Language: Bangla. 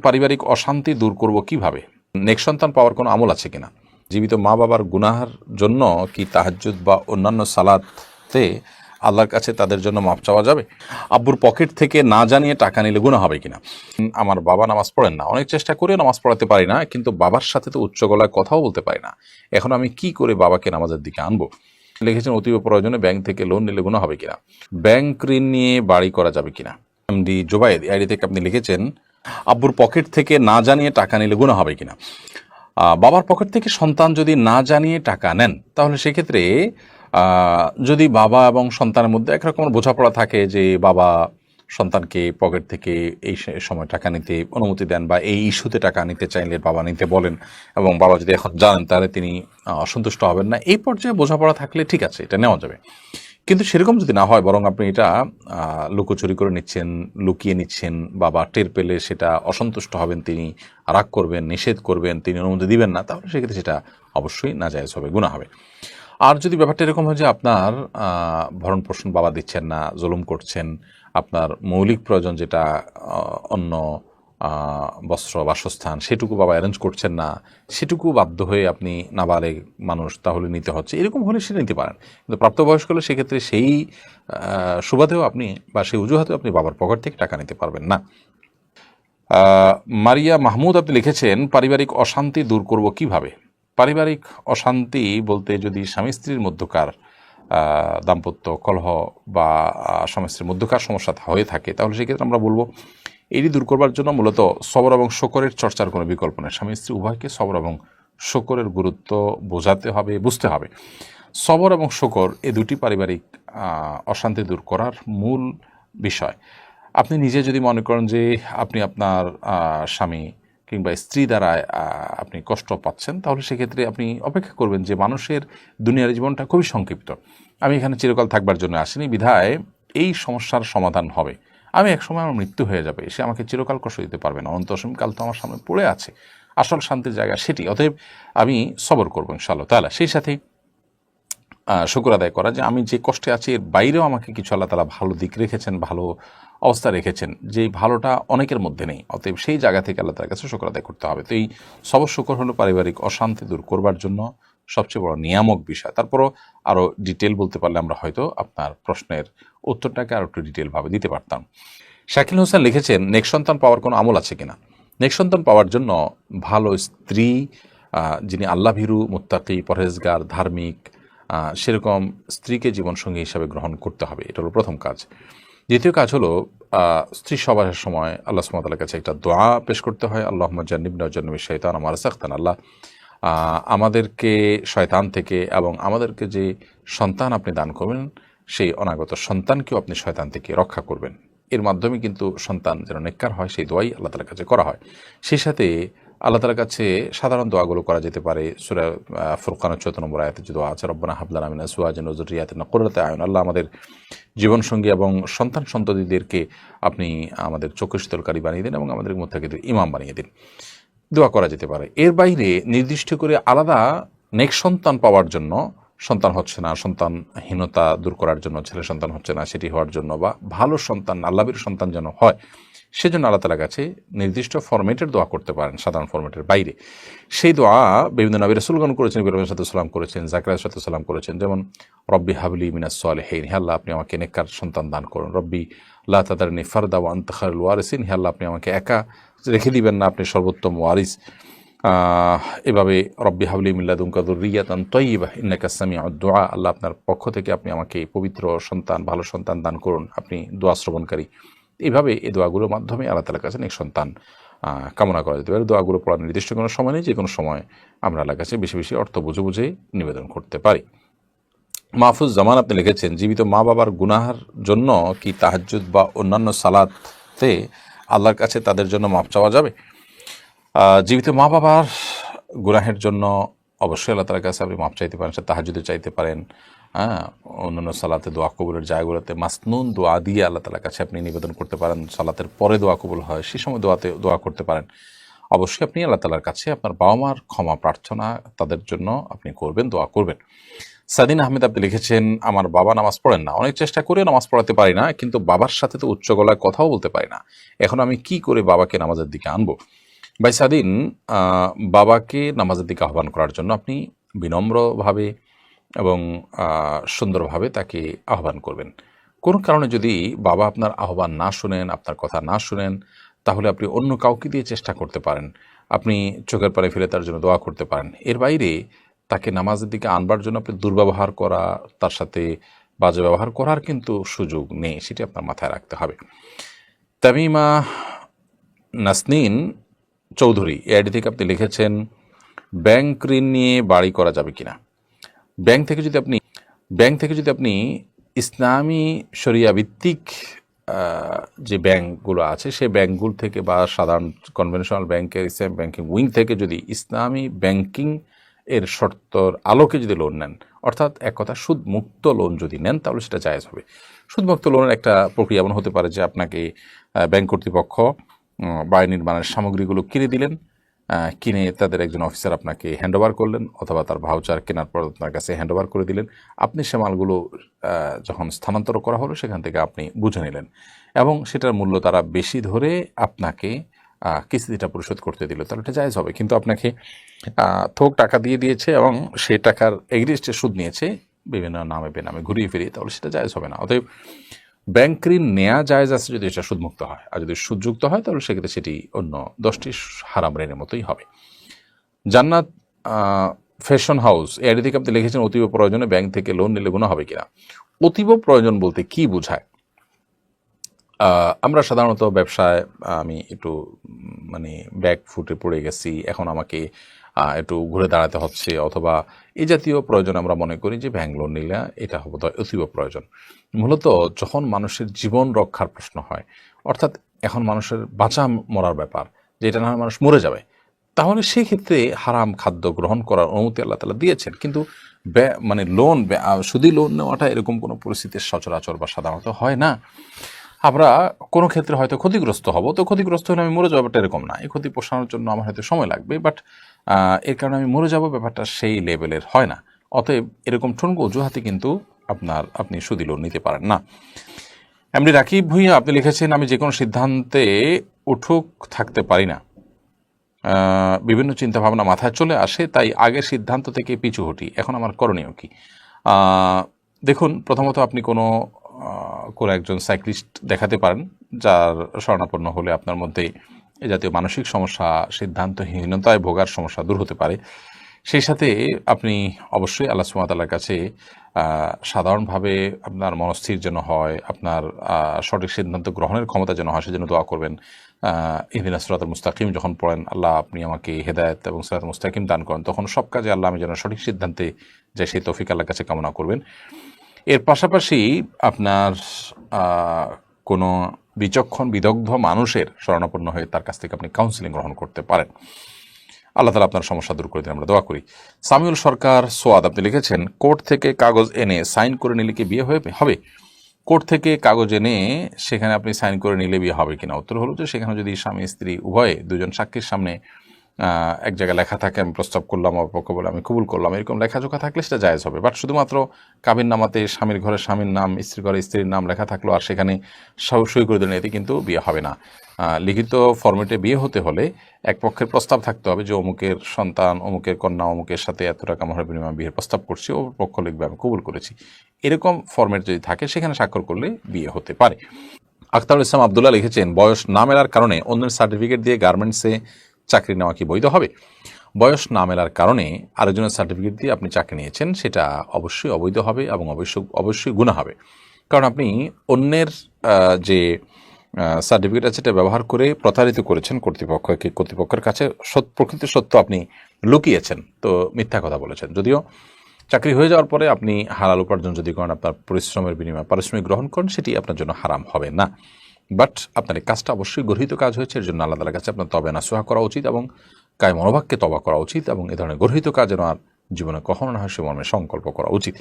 পারিবারিক অশান্তি দূর করব কিভাবে? নেক্সট সন্তান পাওয়ার কোনো আমল আছে কিনা? জীবিত মা বাবার গুনাহের জন্য কি তাহাজ্জুদ বা অন্যান্য সালাতে আল্লাহর কাছে তাদের জন্য মাপ চাওয়া যাবে? আব্বুর পকেট থেকে না জানিয়ে টাকা নিলে গুনাহ হবে কিনা? আমার বাবা নামাজ পড়েন না, অনেক চেষ্টা করেও নামাজ পড়াতে পারি না, কিন্তু বাবার সাথে তো উচ্চ গলায় কথাও বলতে পারি না। এখন আমি কি করে বাবাকে নামাজের দিকে আনবো? লিখেছেন অতীব প্রয়োজনে ব্যাংক থেকে লোন নিলে গুনাহ হবে কিনা? ব্যাংক ঋণ নিয়ে বাড়ি করা যাবে কিনা? এমডি জোবায়েদ আইডি থেকে আপনি লিখেছেন আব্বুর পকেট থেকে না জানিয়ে টাকা নিলে গুনাহ হবে কিনা? বাবার পকেট থেকে সন্তান যদি না জানিয়ে টাকা নেন, তাহলে সেক্ষেত্রে যদি বাবা এবং সন্তানের মধ্যে একরকম বোঝাপড়া থাকে যে বাবা সন্তানকে পকেট থেকে এই সময় টাকা নিতে অনুমতি দেন বা এই ইস্যুতে টাকা নিতে চাইলে বাবা নিতে বলেন, এবং বাবা যদি এখন জানেন তাহলে তিনি অসন্তুষ্ট হবেন না, এই পর্যায়ে বোঝাপড়া থাকলে ঠিক আছে, এটা নেওয়া যাবে। কিন্তু সেরকম যদি না হয়, বরং আপনি এটা লুকোচুরি করে নিচ্ছেন, লুকিয়ে নিচ্ছেন, বাবা টের পেলে সেটা অসন্তুষ্ট হবেন, তিনি রাগ করবেন, নিষেধ করবেন, তিনি অনুমতি দিবেন না, তাহলে সেক্ষেত্রে সেটা অবশ্যই নাজায়েজ হবে, গুনাহ হবে। আর যদি ব্যাপারটা এরকম হয় যে আপনার ভরণ পোষণ বাবা দিচ্ছেন না, জুলুম করছেন, আপনার মৌলিক প্রয়োজন যেটা অন্য বস্ত্র, বাসস্থান, সেটুকু বাবা অ্যারেঞ্জ করছেন না, সেটুকু বাধ্য হয়ে আপনি নাবালেগ মানুষ তাহলে নিতে হচ্ছে, এরকম হলে সেটা নিতে পারেন। কিন্তু প্রাপ্তবয়স্ক হলে সেক্ষেত্রে সেই সুবাদেও আপনি বা সেই অজুহাতেও আপনি বাবার পকেট থেকে টাকা নিতে পারবেন না। মারিয়া মাহমুদ আপনি লিখেছেন পারিবারিক অশান্তি দূর করব কিভাবে? পারিবারিক অশান্তি বলতে যদি স্বামী স্ত্রীর মধ্যকার দাম্পত্য কলহ বা স্বামী স্ত্রীর মধ্যকার সমস্যা হয়ে থাকে, তাহলে সেক্ষেত্রে আমরা বলবো এটি দূর করবার জন্য মূলত সবর এবং শকরের চর্চার কোনো বিকল্প নেই। স্বামী স্ত্রী উভয়কে সবর এবং শকরের গুরুত্ব বোঝাতে হবে, বুঝতে হবে। সবর এবং শকর এই দুটি পারিবারিক অশান্তি দূর করার মূল বিষয়। আপনি নিজে যদি মনে করেন যে আপনি আপনার স্বামী কিংবা স্ত্রী দ্বারা আপনি কষ্ট পাচ্ছেন, তাহলে সেক্ষেত্রে আপনি অপেক্ষা করবেন যে মানুষের দুনিয়ার জীবনটা খুবই সংক্ষিপ্ত, আমি এখানে চিরকাল থাকবার জন্য আসিনি, বিধায় এই সমস্যার সমাধান হবে। আমি একসময় আমার মৃত্যু হয়ে যাবে, সে আমাকে চিরকাল কষ্ট দিতে পারবে না, অনন্ত অসীমকাল তো আমার সামনে পড়ে আছে, আসল শান্তির জায়গা সেটি। অতএব আমি সবর করবো ইনশাআল্লাহ তাআলা। সেই সাথে শুকর আদায় করা যে আমি যে কষ্টে আছি এর বাইরেও আমাকে কিছু আল্লাহ তাআলা ভালো দিক রেখেছেন, ভালো অবস্থা রেখেছেন, যেই ভালোটা অনেকের মধ্যে নেই। অতএব সেই জায়গা থেকে আল্লাহ তাআলার কাছে শুকর আদায় করতে হবে। তো এই সবর শুকর হলো পারিবারিক অশান্তি দূর করবার জন্য সবচেয়ে বড় নিয়ামক বিষয়। তারপরও আরও ডিটেল বলতে পারলে আমরা হয়তো আপনার প্রশ্নের উত্তরটাকে আরও একটু ডিটেলভাবে দিতে পারতাম। শাকিল হোসেন লিখেছেন নেক্সট সন্তান পাওয়ার কোনো আমল আছে কিনা? নেক্সট সন্তান পাওয়ার জন্য ভালো স্ত্রী, যিনি আল্লাহভীরু, মুত্তাকি, পরহেজগার, ধার্মিক, সেরকম স্ত্রীকে জীবনসঙ্গী হিসাবে গ্রহণ করতে হবে, এটা হলো প্রথম কাজ। দ্বিতীয় কাজ হলো স্ত্রী সবারের সময় আল্লাহ সুবহানাহু ওয়া তাআলার কাছে একটা দোয়া পেশ করতে হয়, আল্লাহুম্মা জান্নিবনা ওয়া জান্নিবিশ শাইতানা মা রাযাকতানা। আল্লাহ আমাদেরকে শয়তান থেকে এবং আমাদেরকে যে সন্তান আপনি দান করবেন, সেই অনাগত সন্তানকেও আপনি শয়তান থেকে রক্ষা করবেন। এর মাধ্যমে কিন্তু সন্তান যেন নেককার হয়, সেই দোয়াই আল্লাহ তাআলার কাছে করা হয়। সেই সাথে আল্লাহ তাআলার কাছে সাধারণ দোয়াগুলো করা যেতে পারে। সূরা ফুরকানের 14 নম্বর আয়াতে যে দোয়া আছে, রব্বানা হাব লানা মিন আজওয়াজিনা ওয়া যুররিয়াতিনা কুররাতা আয়ুন। আল্লাহ আমাদের জীবনসঙ্গী এবং সন্তান সন্ততিদেরকে আপনি আমাদের চক্ষু শীতলকারী বানিয়ে দিন এবং আমাদের মুত্তাকিদের ইমাম বানিয়ে দিন, দোয়া করা যেতে পারে। এর বাইরে নির্দিষ্ট করে আলাদা নেক্সট সন্তান পাওয়ার জন্য, সন্তান হচ্ছে না, সন্তানহীনতা দূর করার জন্য, ছেলে সন্তান হচ্ছে না সেটি হওয়ার জন্য, বা ভালো সন্তান আল্লাহর সন্তান যেন হয়, সেজন্য আল্লাহ তাআলার কাছে নির্দিষ্ট ফরম্যাটের দোয়া করতে পারেন, সাধারণ ফরম্যাটের বাইরে। সেই দোয়া বিভিন্ন নবী রাসূলগণ করেছেন, ইব্রাহিম আলাইহিস সালাম করেছেন, জাকারিয়া আলাইহিস সালাম করেছেন। যেমন রব্বি হাবলি মিনাস সালিহিন, হে আল্লাহ আপনি আমাকে নেককার সন্তান দান করুন। রব্বি লা তাদারনি ফারদা ওয়া আনতা খায়রুল ওয়ারিসিন, হে আল্লাহ আপনি আমাকে একা রেখে দিবেন না, আপনি সর্বোত্তম ওয়ারিস। এভাবে রব্বি হাবলি মিন লাদুনকা যুররিয়াতান তাইয়্যিবাহ ইন্নাকা সামিউদ দুআ, আল্লাহ আপনার পক্ষ থেকে আপনি আমাকে পবিত্র সন্তান, ভালো সন্তান দান করুন, আপনি দোয়া শ্রবণকারী। এইভাবে এই দোয়াগুলোর মাধ্যমে আল্লাহ তাআলার কাছে নেক্সট সন্তান কামনা করা যেতে পারে। দোয়াগুলো পড়ার নির্দিষ্ট কোনো সময় নেই, যে কোনো সময় আমরা আল্লাহর কাছে বেশি বেশি অর্থ বুঝে বুঝে নিবেদন করতে পারি। মাহফুজ জামান আপনি লিখেছেন জীবিত মা বাবার গুনাহের জন্য কি তাহাজ্জুদ বা অন্যান্য সালাতে আল্লাহর কাছে তাদের জন্য মাপ চাওয়া যাবে? জীবিত মা বাবার গুনাহের জন্য অবশ্যই আল্লাহ তাআলার কাছে আপনি মাপ চাইতে পারেন, সে তাহাজ্জুদে চাইতে পারেন, অন্যান্য সালাতে দোয়া কবুলের জায়গাগুলোতে মাসনুন দোয়া দিয়ে আল্লাহ তাআলার কাছে আপনি নিবেদন করতে পারেন। সালাতের পরে দোয়া কবুল হয়, সে সময় দোয়া করতে পারেন। অবশ্যই আপনি আল্লাহ তাআলার কাছে আপনার বাবা মার ক্ষমা প্রার্থনা তাদের জন্য আপনি করবেন, দোয়া করবেন। সাদিন আহমেদ আপনি লিখেছেন, আমার বাবা নামাজ পড়েন না, অনেক চেষ্টা করে নামাজ পড়াতে পারি না, কিন্তু বাবার সাথে তো উচ্চ গলায় কথাও বলতে পারি না। এখন আমি কি করে বাবাকে নামাজের দিকে আনবো? ভাই সাদিন, বাবাকে নামাজের দিকে আহ্বান করার জন্য আপনি বিনম্রভাবে এবং সুন্দরভাবে তাকে আহ্বান করবেন। কোনো কারণে যদি বাবা আপনার আহ্বান না শুনেন, আপনার কথা না শুনেন, তাহলে আপনি অন্য কাউকে দিয়ে চেষ্টা করতে পারেন। আপনি চোখের পানি ফেলে তার জন্য দোয়া করতে পারেন। এর বাইরে তাকে নামাজের দিকে আনবার জন্য আপনি দুর্ব্যবহার করা, তার সাথে বাজে ব্যবহার করার কিন্তু সুযোগ নেই, সেটি আপনার মাথায় রাখতে হবে। তামিমা নাসনিন চৌধুরী এআইডি থেকে আপনি লিখেছেন, ব্যাংক ঋণ নিয়ে বাড়ি করা যাবে কিনা। ব্যাংক থেকে যদি আপনি ইসলামী শরিয়া ভিত্তিক যে ব্যাংকগুলো আছে সেই ব্যাংকগুলো থেকে বা সাধারণ কনভেনশনাল ব্যাংকের ইসলামিক ব্যাংকিং উইং থেকে যদি ইসলামী ব্যাংকিং এর শর্তর আলোকে যদি লোন নেন, অর্থাৎ এক কথা সুদমুক্ত লোন যদি নেন, তাহলে সেটা জায়েজ হবে। সুদমুক্ত লোনের একটা প্রক্রিয়া এমন হতে পারে যে আপনাকে ব্যাংক কর্তৃপক্ষ বাড়ি নির্মাণের সামগ্রীগুলো কিনে দিলেন, কিনে তাদের একজন অফিসার আপনাকে হ্যান্ডওভার করলেন, অথবা তার ভাউচার কেনার পর আপনার কাছে হ্যান্ডওভার করে দিলেন। আপনি সে মালগুলো যখন স্থানান্তর করা হলো সেখান থেকে আপনি বুঝে নিলেন এবং সেটার মূল্য তারা বেশি ধরে আপনাকে কিস্তিটা পরিশোধ করতে দিল, তাহলে এটা জায়েজ হবে। কিন্তু আপনাকে থোক টাকা দিয়ে দিয়েছে এবং সেই টাকার এগেইনস্টে সুদ নিয়েছে বিভিন্ন নামে বেনামে ঘুরিয়ে ফিরিয়ে, তাহলে সেটা জায়েজ হবে না। অতএব ব্যাংক ঋণ নেওয়া জায়েজ আছে যদি এটা সুদমুক্ত হয়, আর যদি সুদযুক্ত হয় তাহলে সেক্ষেত্রে সেটি অন্য 10টি হারাম ঋণের মতোই হবে। জান্নাত ফ্যাশন হাউস এর দিকে আপনি লিখেছেন, অতীব প্রয়োজনে ব্যাংক থেকে লোন নিলে গুনাহ হবে কিনা। অতীব প্রয়োজন বলতে কি বোঝায়? আমরা সাধারণত ব্যবসায় আমি একটু মানে ব্যাক ফুটে পড়ে গেছি, এখন আমাকে একটু ঘুরে দাঁড়াতে হচ্ছে, অথবা এই জাতীয় প্রয়োজন আমরা মনে করি যে ব্যাংক লোন নিলে এটা হবে অতীব প্রয়োজন। মূলত যখন মানুষের জীবন রক্ষার প্রশ্ন হয়, অর্থাৎ এখন মানুষের বাঁচা মরার ব্যাপার, যেটা না হয় মানুষ মরে যাবে, তাহলে সেই ক্ষেত্রে হারাম খাদ্য গ্রহণ করার অনুমতি আল্লাহ তাআলা দিয়েছেন। কিন্তু মানে লোন শুধু লোন নেওয়াটা এরকম কোনো পরিস্থিতির সচরাচর বা সাধারণত হয় না। আমরা কোনো ক্ষেত্রে হয়তো ক্ষতিগ্রস্ত হব, তো ক্ষতিগ্রস্ত হলে আমি মরে যাবো, ব্যাপারটা এরকম না। এই ক্ষতি পোষানোর জন্য আমার হয়তো সময় লাগবে, বাট এর কারণে আমি মরে যাব, ব্যাপারটা সেই লেভেলের হয় না। অতএব এরকম ঠুনকো অজুহাতে কিন্তু আপনি সুদি লোন নিতে পারেন না। এমনি রাকিব ভুঁইয়া আপনি লিখেছেন, আমি যে কোনো সিদ্ধান্তে উঠুক থাকতে পারি না, বিভিন্ন চিন্তাভাবনা মাথায় চলে আসে, তাই আগের সিদ্ধান্ত থেকে পিছু হটি, এখন আমার করণীয় কি? দেখুন, প্রথমত আপনি কোনো একজন সাইক্লিস্ট দেখাতে পারেন, যার শরণাপন্ন হলে আপনার মধ্যে এ জাতীয় মানসিক সমস্যা, সিদ্ধান্তহীনতায় ভোগার সমস্যা দূর হতে পারে। সেই সাথে আপনি অবশ্যই আল্লাহ সুবহানাহু ওয়া তাআলার কাছে সাধারণভাবে আপনার মনস্থির যেন হয়, আপনার সঠিক সিদ্ধান্ত গ্রহণের ক্ষমতা যেন হয়, সেজন্য দোয়া করবেন। ইহদিনাস সিরাতাল মুস্তাকিম যখন পড়েন, আল্লাহ আপনি আমাকে হেদায়েত এবং সিরাতাল মুস্তাকিম দান করেন, তখন সব কাজে আল্লাহ আমি যেন সঠিক সিদ্ধান্তে যাই, সেই তৌফিক আল্লাহর কাছে কামনা করবেন। এর পাশাপাশি আপনার কোনো বিচক্ষণ বিদগ্ধ মানুষের শরণাপন্ন হয়ে তার কাছ থেকে আপনি কাউন্সিলিং গ্রহণ করতে পারেন। আল্লাহ তাআলা আপনার সমস্যা দূর করে দিন, আমরা দোয়া করি। সামিউল সরকার সোয়াদ আপনি লিখেছেন, কোর্ট থেকে কাগজ এনে সাইন করে নিলে কি বিয়ে হবে? কোর্ট থেকে কাগজ এনে সেখানে আপনি সাইন করে নিলে বিয়ে হবে কিনা? উত্তর হলো যে সেখানে যদি স্বামী স্ত্রী উভয়ে দুজন সাক্ষীর সামনে এক জায়গায় লেখা থাকে, আমি প্রস্তাব করলাম, অপক্ষ বলে আমি কবুল করলাম, এরকম লেখাজোখা থাকলে সেটা জায়েজ হবে। বাট শুধুমাত্র কাবিন নামাতে স্বামীর ঘরে স্বামীর নাম, স্ত্রীর ঘরে স্ত্রীর নাম লেখা থাকলো আর সেখানে সই করে দিলেন, এতে কিন্তু বিয়ে হবে না। লিখিত ফরম্যাটে বিয়ে হতে হলে এক পক্ষের প্রস্তাব থাকতে হবে যে অমুকের সন্তান, অমুকের কন্যা অমুকের সাথে এত টাকা মোহরের বিনিময়ে বিয়ের প্রস্তাব করছি, ও পক্ষ লিখবে আমি কবুল করেছি। এরকম ফরম্যাট যদি থাকে সেখানে স্বাক্ষর করলে বিয়ে হতে পারে। আখতারুল ইসলাম আবদুল্লাহ লিখেছেন, বয়স না মেলার কারণে অন্যের সার্টিফিকেট দিয়ে গার্মেন্টসে চাকরি নেওয়া কি বৈধ হবে? বয়স না মেলার কারণে আরেকজনের সার্টিফিকেট দিয়ে আপনি চাকরি নিয়েছেন, সেটা অবশ্যই অবৈধ হবে এবং অবশ্যই গুনাহ হবে। কারণ আপনি অন্যের যে সার্টিফিকেট আছে সেটা ব্যবহার করে প্রতারিত করেছেন কর্তৃপক্ষের কাছে, প্রকৃত সত্য আপনি লুকিয়েছেন, তো মিথ্যা কথা বলেছেন। যদিও চাকরি হয়ে যাওয়ার পরে আপনি হালাল উপার্জন যদি করেন, আপনার পরিশ্রমের বিনিময়ে পারিশ্রমিক গ্রহণ করেন, সেটি আপনার জন্য হারাম হবে না। বাট আপনার এই কাজটা অবশ্যই গর্হিত কাজ হয়েছে, এর জন্য আল্লাহ তাআলার কাছে আপনার তবে নাসুহা করা উচিত এবং কায় মনোভাবকে তওবা করা উচিত এবং এ ধরনের গর্হিত কাজ যেন আর জীবনে কখনো না হয় সে মর্মে সংকল্প করা উচিত।